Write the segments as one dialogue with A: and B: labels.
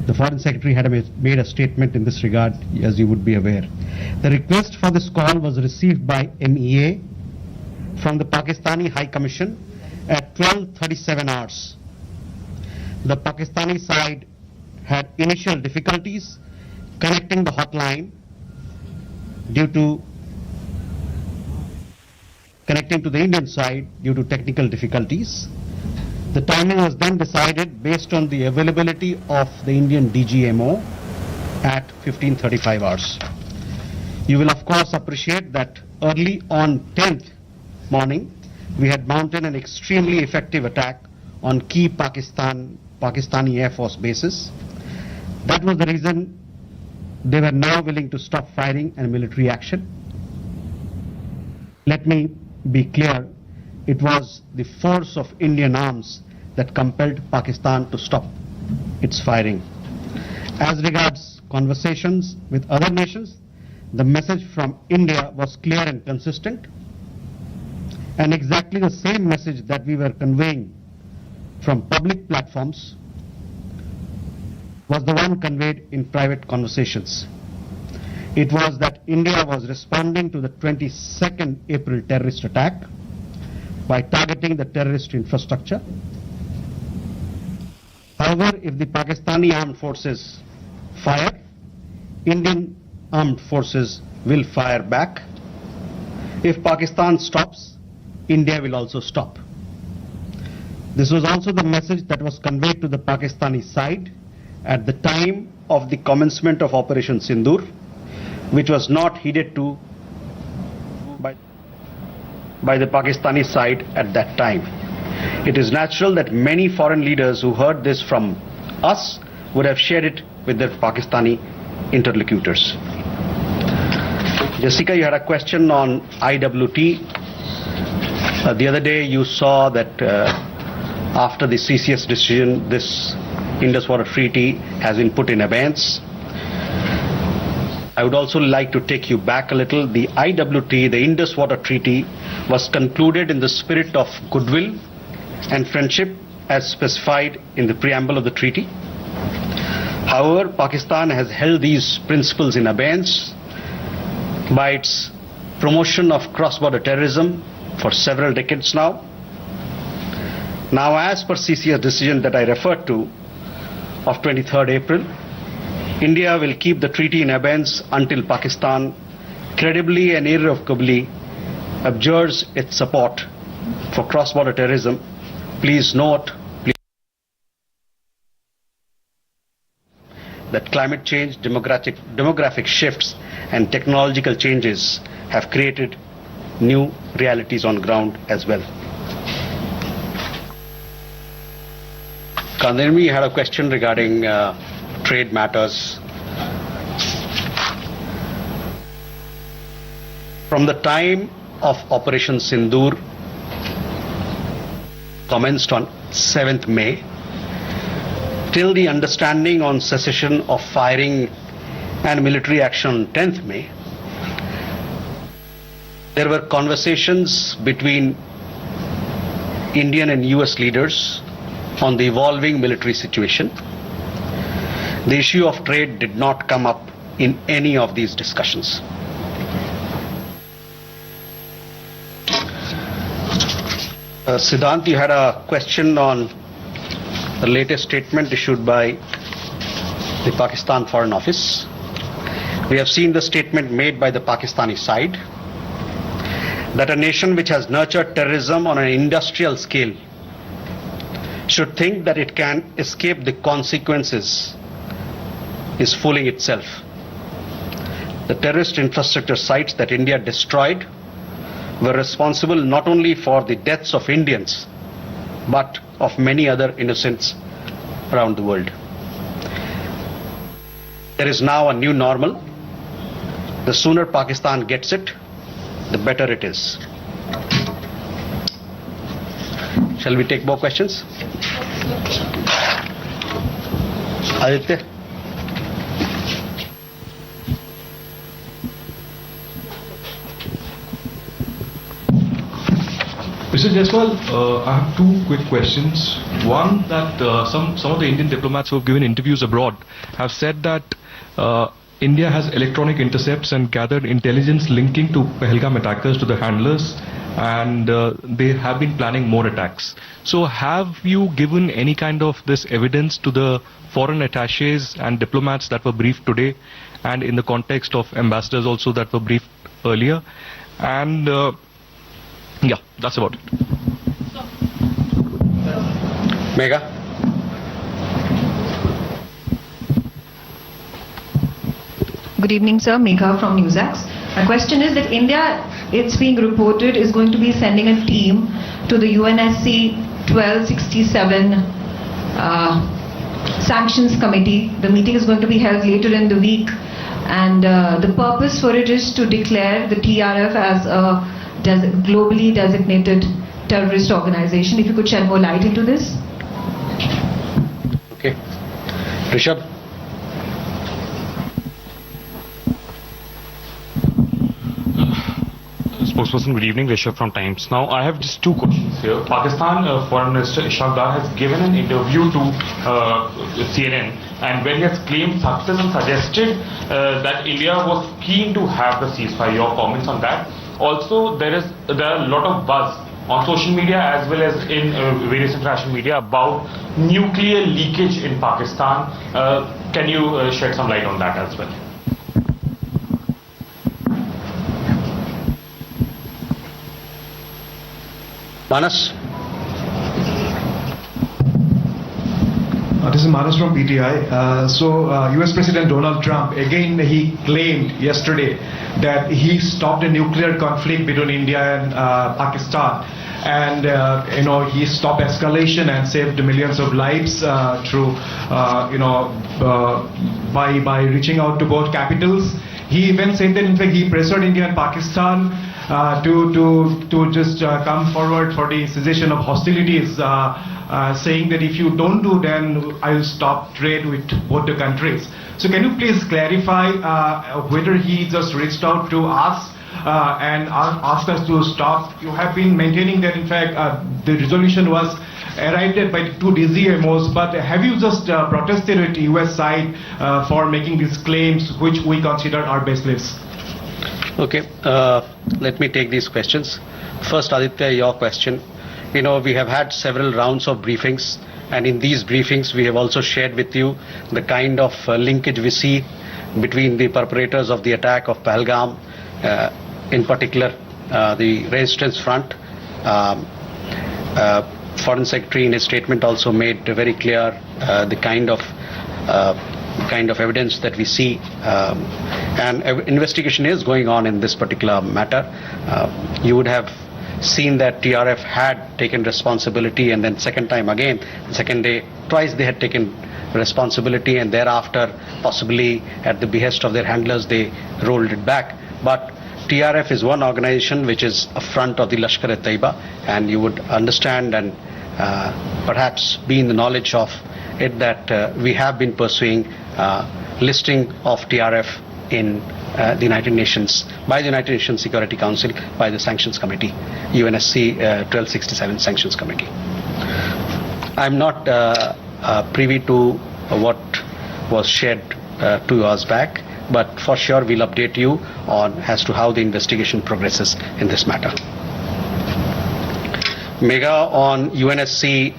A: The Foreign Secretary had made a statement in this regard, as you would be aware. The request for this call was received by MEA from the Pakistani High Commission at 12:37 hours. The Pakistani side had initial difficulties connecting the hotline due to connecting to the Indian side due to technical difficulties. The timing was then decided based on the availability of the Indian dgmo at 15:35 hours. You will of course appreciate that early on 10th morning, we had mounted an extremely effective attack on key Pakistani Air Force bases. That was the reason they were now willing to stop firing and military action. Let me be clear, it was the force of Indian arms that compelled Pakistan to stop its firing. As regards conversations with other nations, the message from India was clear and consistent, and exactly the same message that we were conveying from public platforms was the one conveyed in private conversations. It was that India was responding to the 22nd April terrorist attack by targeting the terrorist infrastructure. However, if the Pakistani armed forces fire, Indian armed forces will fire back. If Pakistan stops, India will also stop. This was also the message that was conveyed to the Pakistani side at the time of the commencement of Operation Sindoor, which was not heeded to by the Pakistani side at that time. It is natural that many foreign leaders who heard this from us would have shared it with their Pakistani interlocutors. Jessica, you had a question on IWT. The other day you saw that after the CCS decision, this Indus Water Treaty has been put in abeyance. I would also like to take you back a little. The IWT, the Indus Water Treaty, was concluded in the spirit of goodwill and friendship as specified in the preamble of the treaty. However, Pakistan has held these principles in abeyance by its promotion of cross-border terrorism for several decades now. Now, as per CCS decision that I referred to of 23rd April, India will keep the treaty in abeyance until Pakistan credibly and irrevocably abjures its support for cross-border terrorism. Please note that climate change, demographic shifts and technological changes have created new realities on ground as well. Kandirmi had a question regarding trade matters. From the time of Operation Sindoor commenced on 7th May till the understanding on cessation of firing and military action on 10th May, there were conversations between Indian and US leaders on the evolving military situation. The issue of trade did not come up in any of these discussions. Siddhant, you had a question on the latest statement issued by the Pakistan Foreign Office. We have seen the statement made by the Pakistani side that a nation which has nurtured terrorism on an industrial scale should think that it can escape the consequences is fooling itself. The terrorist infrastructure sites that India destroyed were responsible not only for the deaths of Indians, but of many other innocents around the world. There is now a new normal. The sooner Pakistan gets it, the better it is. Shall we take more questions? Aditya?
B: Mr. Mr. Jaiswal, I have two quick questions. One, that some of the Indian diplomats who have given interviews abroad have said that India has electronic intercepts and gathered intelligence linking to Pahalgam attackers to the handlers, and they have been planning more attacks. So have you given any kind of this evidence to the foreign attaches and diplomats that were briefed today, and in the context of ambassadors also that were briefed earlier? And yeah, that's about it.
A: Megha?
C: Good evening, sir. Megha from NewsX. My question is that India, it's being reported, is going to be sending a team to the UNSC 1267 Sanctions Committee. The meeting is going to be held later in the week, and the purpose for it is to declare the TRF as a globally designated terrorist organization. If you could shed more light into this.
A: Okay. Rishabh?
D: Spokesperson, good evening. Rishabh from Times. Now, I have just two questions here. Pakistan Foreign Minister Ishaq Dar has given an interview to CNN, and where he has claimed success and suggested that India was keen to have the ceasefire. Your comments on that? Also, there are a lot of buzz on social media as well as in various international media about nuclear leakage in Pakistan. Can you shed some light on that as well?
A: Manas?
E: This is Manas from PTI. US President Donald Trump, again, he claimed yesterday that he stopped a nuclear conflict between India and Pakistan. And, he stopped escalation and saved millions of lives through, by reaching out to both capitals. He even said that, in fact, he pressured India and Pakistan to just come forward for the cessation of hostilities, saying that if you don't do, then I'll stop trade with both the countries. So can you please clarify whether he just reached out to us and asked us to stop? You have been maintaining that, in fact, the resolution was arrived at by two dgmos, but have you just protested with the US side for making these claims, which we consider are baseless?
A: Okay, let me take these questions. First, Aditya, your question. We have had several rounds of briefings, and in these briefings we have also shared with you the kind of linkage we see between the perpetrators of the attack of Pahalgam, in particular the Resistance Front. Foreign Secretary in his statement also made very clear the kind of evidence that we see, and investigation is going on in this particular matter. You would have seen that TRF had taken responsibility, and then second day, twice they had taken responsibility, and thereafter, possibly at the behest of their handlers, they rolled it back. But TRF is one organization which is a front of the Lashkar-e-Taiba, and you would understand and perhaps be in the knowledge of it that we have been pursuing listing of TRF in the United Nations, by the United Nations Security Council, by the Sanctions Committee, UNSC 1267 Sanctions Committee. I'm not privy to what was shared 2 hours back, but for sure we'll update you on as to how the investigation progresses in this matter. Megha, on UNSC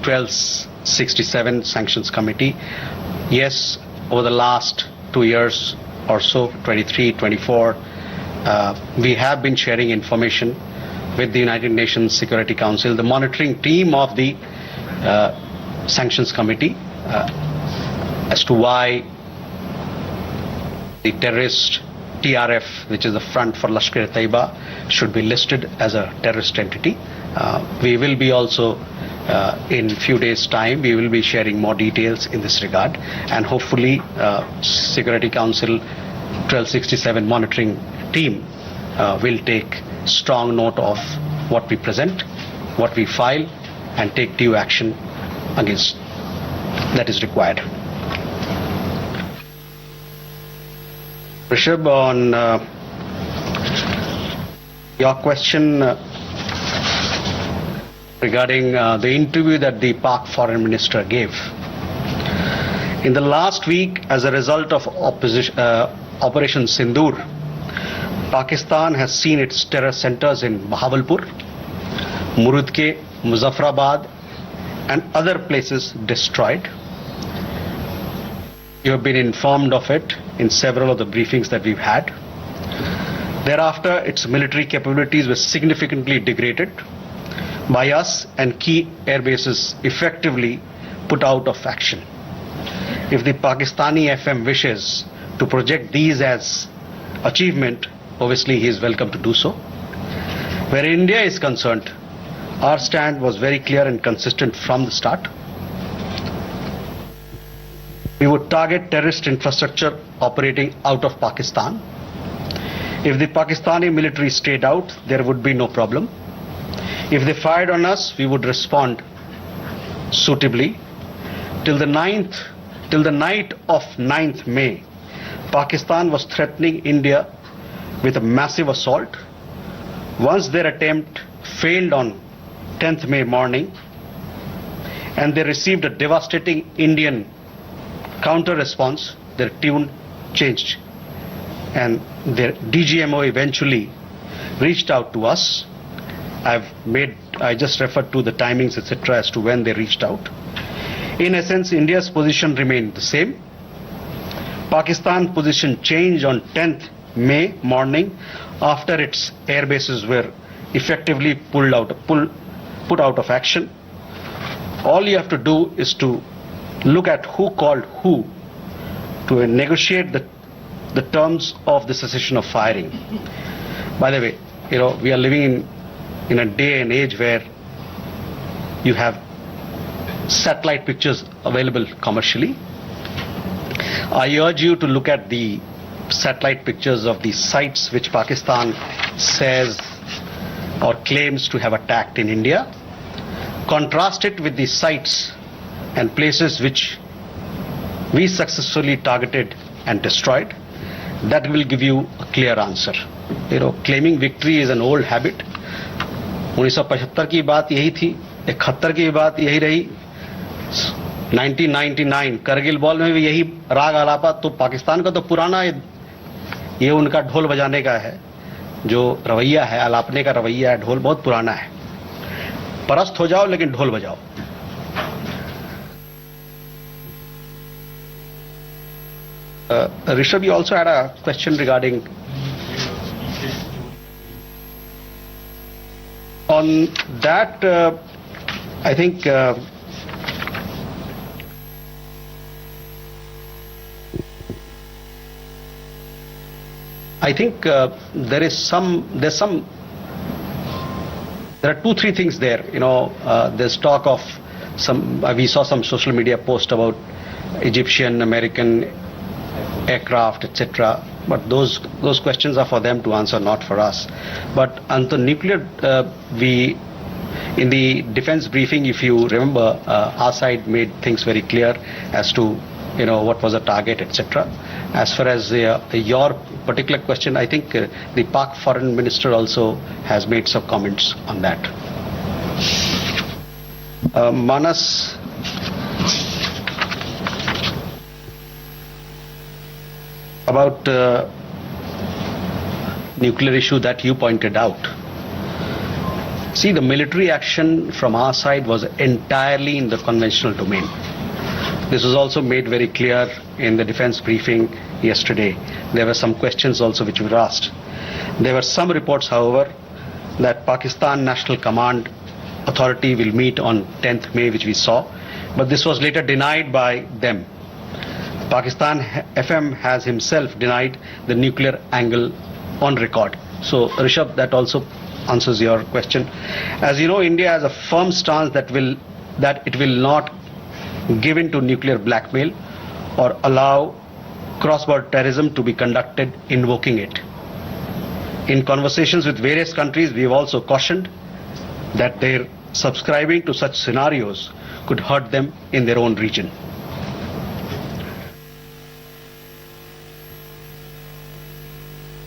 A: 1267 Sanctions Committee, yes, over the last 2 years or so, 23, 24, we have been sharing information with the United Nations Security Council, the monitoring team of the Sanctions Committee, as to why the terrorist TRF, which is the front for Lashkar-e-Taiba, should be listed as a terrorist entity. We will be also, in few days' time, we will be sharing more details in this regard, and hopefully Security Council 1267 monitoring team will take strong note of what we present, what we file, and take due action against that is required. Rishabh, on your question regarding the interview that the Pak Foreign Minister gave. In the last week, as a result of Operation Sindoor, Pakistan has seen its terror centers in Bahawalpur, Murudke, Muzaffarabad and other places destroyed. You have been informed of it in several of the briefings that we've had. Thereafter, its military capabilities were significantly degraded by us and key air bases effectively put out of action. If the Pakistani FM wishes to project these as achievement, obviously he is welcome to do so. Where India is concerned, our stand was very clear and consistent from the start. We would target terrorist infrastructure operating out of Pakistan. If the Pakistani military stayed out, there would be no problem. If they fired on us, we would respond suitably. Till the night of 9th May, Pakistan was threatening India with a massive assault. Once their attempt failed on 10th May morning, and they received a devastating Indian counter response, their tune changed and their dgmo eventually reached out to us. I just referred to the timings, etc., as to when they reached out. In essence, India's position remained the same. Pakistan's position changed on 10th May morning after its air bases were effectively put out of action. All you have to do is to look at who called who to negotiate the terms of the cessation of firing. By the way, we are living in a day and age where you have satellite pictures available commercially. I urge you to look at the satellite pictures of the sites which Pakistan says or claims to have attacked in India. Contrast it with the sites and places which we successfully targeted and destroyed. That will give you a clear answer. Claiming victory is an old habit. 1975 की बात यही थी, 71 की बात यही रही, 1999 Kargil war में भी यही राग आलापा. तो पाकिस्तान का तो पुराना ये उनका ढोल बजाने का है, जो रवैया है, आलापने का रवैया है, ढोल बहुत पुराना है. परस्त हो जाओ लेकिन ढोल बजाओ. Rishabh, you also had a question regarding on that. I think there are 2-3 things there. There's talk of we saw some social media post about Egyptian, American aircraft, etc. But those questions are for them to answer, not for us. But on the nuclear, in the defense briefing, if you remember, our side made things very clear as to what was the target, etc. As far as your particular question, I think the Pak Foreign Minister also has made some comments on that. Manas, about nuclear issue that you pointed out. See, the military action from our side was entirely in the conventional domain. This was also made very clear in the defense briefing yesterday. There were some questions also which were asked. There were some reports, however, that Pakistan National Command Authority will meet on 10th May, which we saw, but this was later denied by them. Pakistan FM has himself denied the nuclear angle on record. So, Rishabh, that also answers your question. As you know, India has a firm stance that it will not give in to nuclear blackmail or allow cross-border terrorism to be conducted invoking it. In conversations with various countries, we have also cautioned that their subscribing to such scenarios could hurt them in their own region.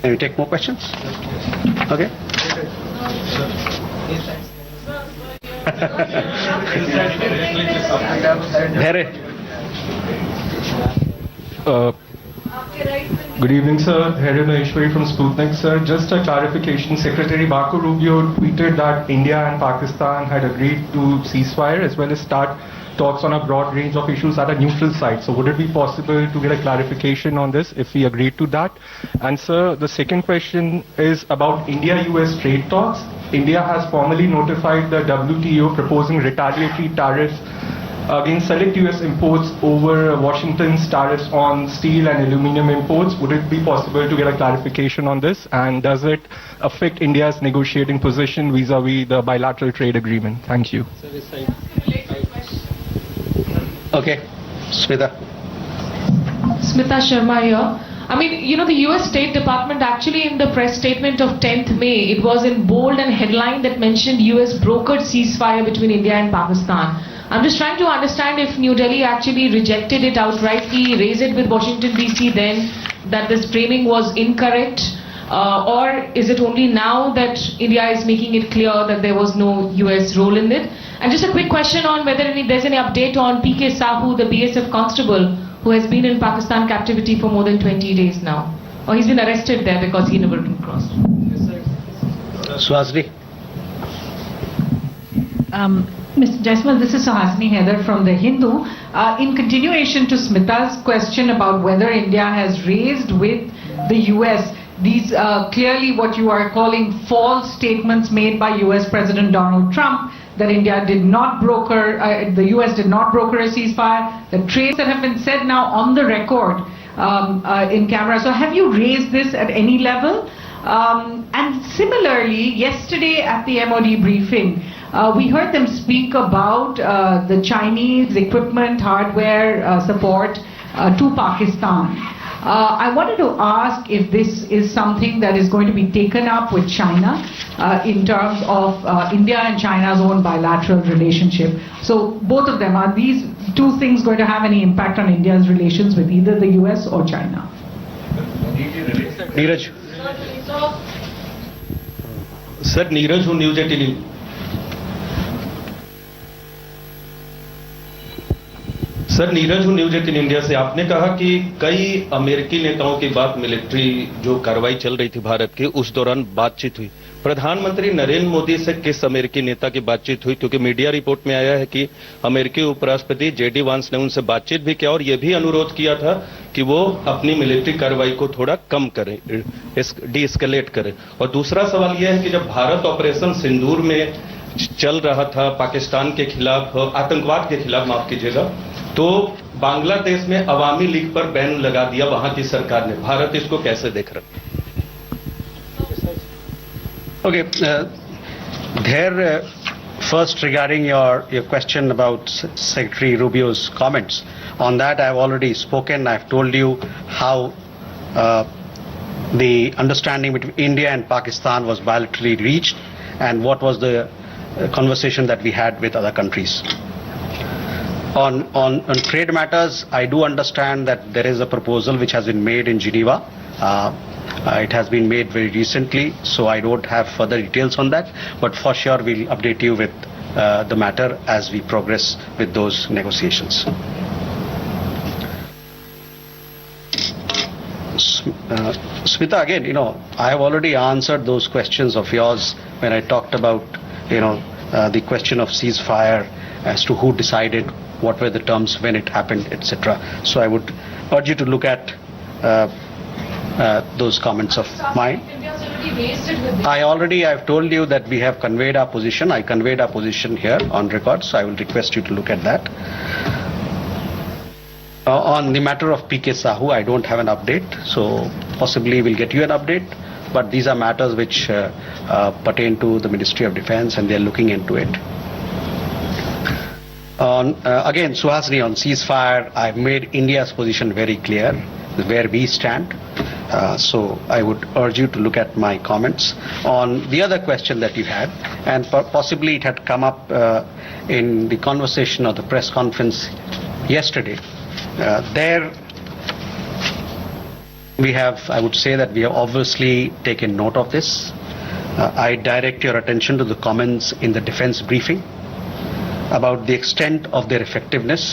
A: Can we take more questions? Okay.
B: Good evening, sir. Harry Maheshwari from Sputnik, sir. Just a clarification. Secretary Marco Rubio tweeted that India and Pakistan had agreed to ceasefire as well as start talks on a broad range of issues at a neutral site. So would it be possible to get a clarification on this if we agreed to that? And sir, the second question is about India-US trade talks. India has formally notified the WTO proposing retaliatory tariffs against select US imports over Washington's tariffs on steel and aluminum imports. Would it be possible to get a clarification on this? And does it affect India's negotiating position vis-a-vis the bilateral trade agreement? Thank you.
A: Okay, Smita.
F: Smita Sharma here. I mean, you know, the US State Department actually in the press statement of 10th May, it was in bold and headline that mentioned US brokered ceasefire between India and Pakistan. I'm just trying to understand if New Delhi actually rejected it outrightly, raised it with Washington DC then, that this framing was incorrect, or is it only now that India is making it clear that there was no US role in it? And just a quick question on whether there's any update on PK Sahu, the BSF constable, who has been in Pakistan captivity for more than 20 days now. Or he's been arrested there because he never crossed.
A: Suhasini.
G: Mr. Jaiswal, this is Suhasini Haider from The Hindu. In continuation to Smita's question about whether India has raised with the US these clearly what you are calling false statements made by US President Donald Trump, that India did not broker, the US did not broker a ceasefire, the trades that have been said now on the record in camera. So have you raised this at any level? And similarly, yesterday at the MOD briefing, we heard them speak about the Chinese equipment, hardware support to Pakistan. I wanted to ask if this is something that is going to be taken up with China in terms of India and China's own bilateral relationship. So both of them, are these two things going to have any impact on India's relations with either the US or China?
A: Neeraj.
H: Sir, Neeraj who News 18. Sir Neeraj हूँ news 18 India से। आपने कहा कि कई अमेरिकी नेताओं की बात मिलिट्री जो कार्रवाई चल रही थी भारत की उस दौरान बातचीत हुई। प्रधानमंत्री नरेंद्र मोदी से किस अमेरिकी नेता की बातचीत हुई? क्योंकि मीडिया रिपोर्ट में आया है कि अमेरिकी उपराष्ट्रपति जेडी वांस ने उनसे बातचीत भी किया और यह भी अनुरोध किया था कि वो अपनी मिलिट्री कार्रवाई को थोड़ा कम करें, डी-एस्केलेट करें। और दूसरा सवाल यह है कि जब भारत ऑपरेशन सिंदूर में चल रहा था पाकिस्तान के खिलाफ, आतंकवाद के खिलाफ माफ कीजिएगा, तो बांग्लादेश में अवामी लीग पर बैन लगा दिया वहां की सरकार ने। भारत इसको कैसे देख रहा है?
A: Okay, first regarding your question about Secretary Rubio's comments, on that I have already spoken. I have told you how the understanding between India and Pakistan was bilaterally reached and what was the conversation that we had with other countries. On trade matters, I do understand that there is a proposal which has been made in Geneva. It has been made very recently, so I don't have further details on that, but for sure we'll update you with the matter as we progress with those negotiations. Smita, again, I have already answered those questions of yours when I talked about, the question of ceasefire as to who decided, what were the terms, when it happened, etc. So I would urge you to look at those comments of mine. I've told you that we have conveyed our position. I conveyed our position here on record, so I will request you to look at that. On the matter of PK Sahu, I don't have an update, so possibly we'll get you an update, but these are matters which pertain to the Ministry of Defence and they're looking into it. Again, Suhasini, on ceasefire, I've made India's position very clear, where we stand. So I would urge you to look at my comments. On the other question that you had, and possibly it had come up in the conversation or the press conference yesterday, there we have, I would say that we have obviously taken note of this. I direct your attention to the comments in the defense briefing. about the extent of their effectiveness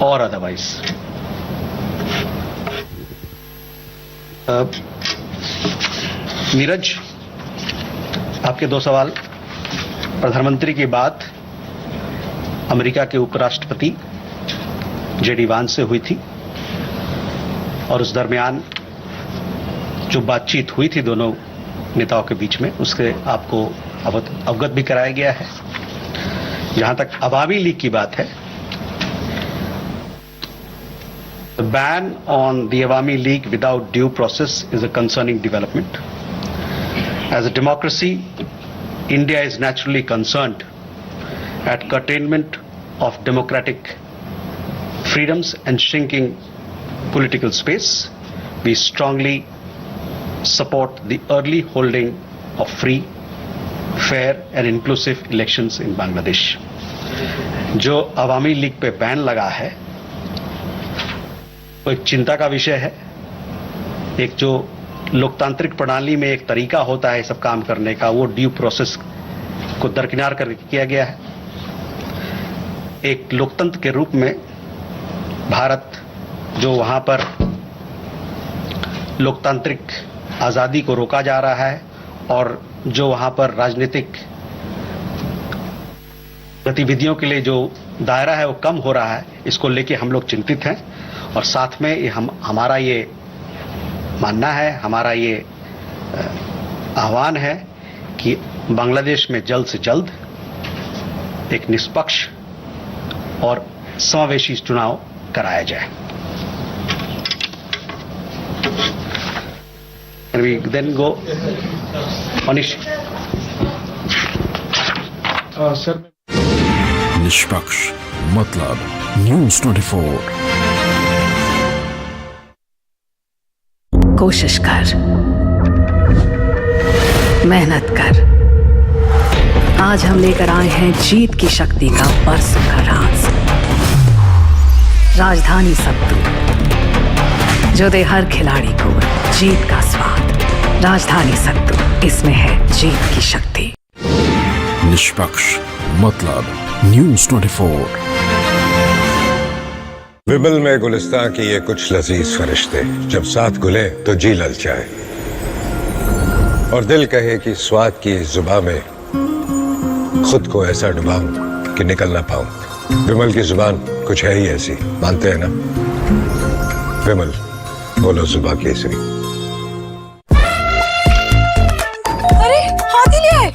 A: or otherwise. Neeraj, आपके दो सवाल। प्रधानमंत्री की बात America के उपराष्ट्रपति JD वांस से हुई थी और उस दरमियान जो बातचीत हुई थी दोनों नेताओं के बीच में, उसके आपको अवगत भी कराया गया है। जहां तक अवामी लीग की बात है, the ban on the Awami League without due process is a concerning development. As a democracy, India is naturally concerned at curtailment of democratic freedoms and shrinking political space. We strongly support the early holding of free, fair and inclusive elections in Bangladesh. जो अवामी league पे ban लगा है वो एक चिंता का विषय है। एक जो लोकतांत्रिक प्रणाली में एक तरीका होता है सब काम करने का, वो ड्यू प्रोसेस को दरकिनार करके किया गया है। एक लोकतंत्र के रूप में भारत जो वहां पर लोकतांत्रिक आजादी को रोका जा रहा है और जो वहां पर राजनीतिक गतिविधियों के लिए जो दायरा है वो कम हो रहा है, इसको लेके हम लोग चिंतित हैं। और साथ में हमारा ये मानना है, हमारा ये आह्वान है कि बांग्लादेश में जल्द से जल्द एक निष्पक्ष और समावेशी चुनाव कराया जाए। Can we then go? Manish.
B: Sir,
I: निष्पक्ष मतलब News24।
J: कोशिश कर, मेहनत कर। आज हम लेकर आए हैं जीत की शक्ति का बरसों का राज। राजधानी सत्तू, जो दे हर खिलाड़ी को जीत का स्वाद। राजधानी सत्तू, इसमें है जीत की शक्ति।
I: निष्पक्ष मतलब News24।
K: विमल में गुलिस्तां की ये कुछ लजीज फरिश्ते जब साथ घुले तो जी ललचाए और दिल कहे कि स्वाद की इस जुबान में खुद को ऐसा डुबाऊं कि निकल ना पाऊं। विमल की जुबान कुछ है ही ऐसी, मानते हैं ना? विमल, बोलो जुबान केसरी।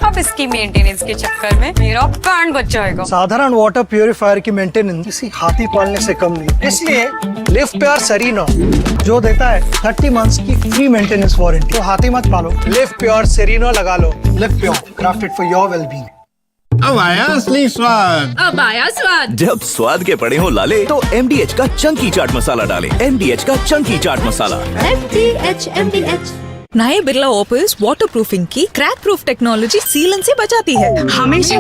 L: अब इसकी मेंटेनेंस के चक्कर में मेरा बैंड बच जाएगा।
M: साधारण वाटर प्यूरिफायर की मेंटेनेंस किसी हाथी पालने से कम नहीं, इसलिए लिव प्योर सेरिनो जो देता है 30 मंथ्स की फ्री मेंटेनेंस वारंटी। तो हाथी मत पालो, लिव प्योर सेरिनो लगा लो। Livpure, crafted for your wellbeing.
N: अब आया असली स्वाद।
L: अब आया स्वाद।
N: जब स्वाद के पड़े हो लाले तो MDH का चंकी चाट मसाला डालें। MDH का चंकी चाट मसाला।
L: MDH।
O: नए बिरला ऑपल्स वाटर प्रूफिंग की क्रैक प्रूफ टेक्नोलॉजी सीलन से बचाती है।
L: हमेशा